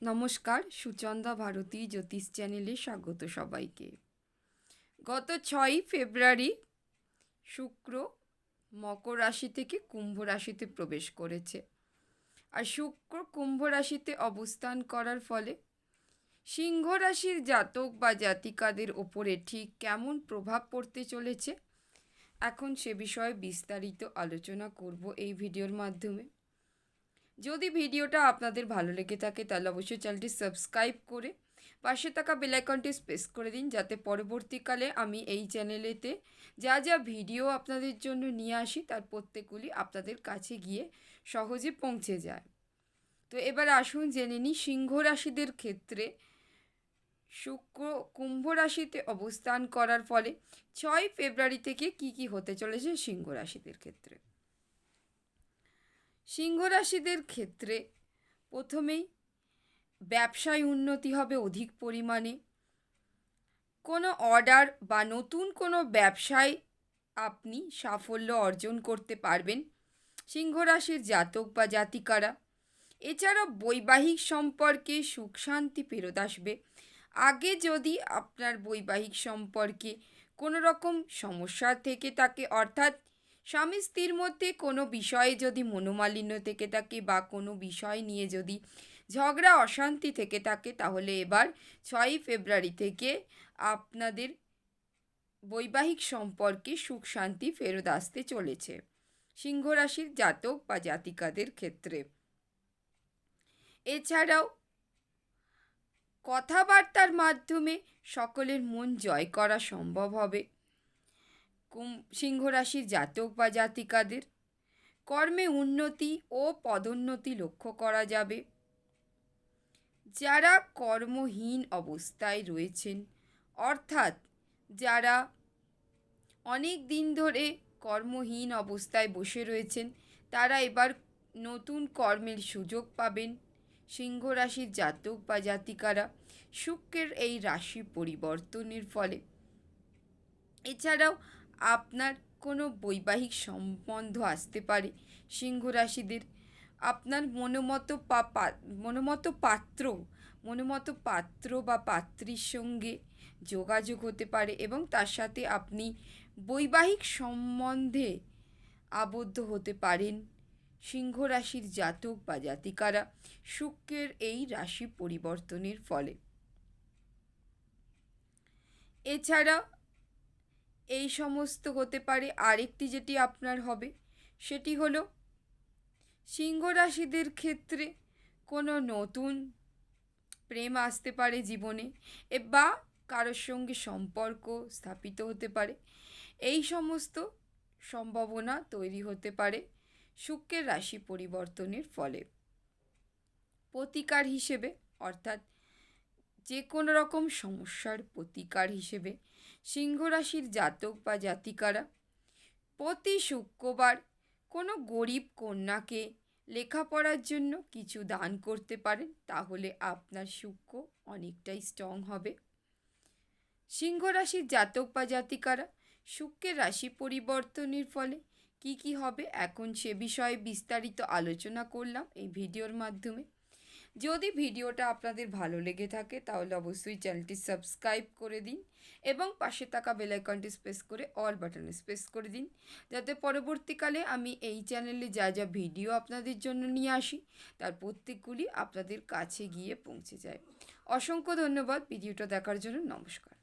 নমস্কার, সুচন্দা ভারতী জ্যোতিষ চ্যানেলে স্বাগত সবাইকে। গত 6ই ফেব্রুয়ারি শুক্র মকর রাশি থেকে কুম্ভ রাশিতে প্রবেশ করেছে। আর শুক্র কুম্ভ রাশিতে অবস্থান করার ফলে সিংহ রাশির জাতক বা জাতিকাদের ওপরে ঠিক কেমন প্রভাব পড়তে চলেছে, এখন সে বিষয়ে বিস্তারিত আলোচনা করব এই ভিডিওর মাধ্যমে। যদি ভিডিওটা আপনাদের ভালো লেগে থাকে তাহলে অবশ্যই চ্যানেলটি সাবস্ক্রাইব করে পাশে থাকা বেল আইকনটি প্রেস করে দিন, যাতে পরবর্তীকালে আমি এই চ্যানেলেতে যা যা ভিডিও আপনাদের জন্য নিয়ে আসি তার প্রত্যেকগুলি আপনাদের কাছে গিয়ে সহজে পৌঁছে যায়। তো এবার আসুন জেনে নিই সিংহ রাশিদের ক্ষেত্রে শুক্র কুম্ভ রাশিতে অবস্থান করার ফলে 6 ফেব্রুয়ারি থেকে কি হতে চলেছে সিংহ রাশিদের ক্ষেত্রে। সিংহ রাশিদের ক্ষেত্রে প্রথমেই ব্যবসায় উন্নতি হবে অধিক পরিমাণে। কোনো অর্ডার বা নতুন কোনো ব্যবসায় আপনি সাফল্য অর্জন করতে পারবেন সিংহ রাশির জাতক বা জাতিকারা। এছাড়া বৈবাহিক সম্পর্কে সুখ শান্তি ফেরত আসবে। আগে যদি আপনার বৈবাহিক সম্পর্কে কোনো রকম সমস্যা থেকে থাকে, অর্থাৎ স্বামী স্ত্রীর মধ্যে কোনো বিষয়ে যদি মনোমালিন্য থেকে থাকে বা কোনো বিষয় নিয়ে যদি ঝগড়া অশান্তি থেকে থাকে, তাহলে এবার 6ই ফেব্রুয়ারি থেকে আপনাদের বৈবাহিক সম্পর্কে সুখ শান্তি ফেরত আসতে চলেছে সিংহ রাশির জাতক বা জাতিকাদের ক্ষেত্রে। এছাড়াও কথাবার্তার মাধ্যমে সকলের মন জয় করা সম্ভব হবে সিংহ রাশির জাতক বা জাতিকাদের। কর্মে উন্নতি ও পদোন্নতি লক্ষ্য করা যাবে। যারা কর্মহীন অবস্থায় রয়েছেন, অর্থাৎ যারা অনেক দিন ধরে কর্মহীন অবস্থায় বসে রয়েছেন, তারা এবার নতুন কর্মের সুযোগ পাবেন সিংহ রাশির জাতক বা জাতিকারা শুক্রের এই রাশি পরিবর্তনের ফলে। এছাড়াও আপনার কোনো বৈবাহিক সম্বন্ধ আসতে পারে সিংহ রাশিদের। আপনার মনোমতো পাত্র বা পাত্রীর সঙ্গে যোগাযোগ হতে পারে এবং তার সাথে আপনি বৈবাহিক সম্বন্ধে আবদ্ধ হতে পারেন সিংহ রাশির জাতক বা জাতিকারা শুক্রের এই রাশি পরিবর্তনের ফলে। এছাড়া এই সমস্ত হতে পারে আরেকটি যেটি আপনার হবে সেটি হলো সিংহ রাশিদের ক্ষেত্রে কোনো নতুন প্রেম আসতে পারে জীবনে, বা কারোর সঙ্গে সম্পর্ক স্থাপিত হতে পারে। এই সমস্ত সম্ভাবনা তৈরি হতে পারে শুক্রের রাশি পরিবর্তনের ফলে। প্রতিকার হিসেবে, অর্থাৎ যে কোনো রকম সমস্যার প্রতিকার হিসেবে সিংহ রাশির জাতক বা জাতিকারা প্রতি শুক্রবার কোনো গরিব কন্যাকে লেখাপড়ার জন্য কিছু দান করতে পারেন, তাহলে আপনার শুক্র অনেকটাই স্ট্রং হবে। সিংহ রাশির জাতক বা জাতিকারা শুক্রের রাশি পরিবর্তনের ফলে কি হবে, এখন সে বিষয়ে বিস্তারিত আলোচনা করলাম এই ভিডিওর মাধ্যমে। যদি ভিডিওটা আপনাদের ভালো লেগে থাকে তাহলে অবশ্যই চ্যানেলটি সাবস্ক্রাইব করে দিন এবং পাশে থাকা বেল আইকনটি প্রেস করে অল বাটনে প্রেস করে দিন, যাতে পরবর্তীকালে আমি এই চ্যানেলে যা যা ভিডিও আপনাদের জন্য নিয়ে আসি তার প্রত্যেকগুলি আপনাদের কাছে গিয়ে পৌঁছে যায়। অসংখ্য ধন্যবাদ ভিডিওটা দেখার জন্য। নমস্কার।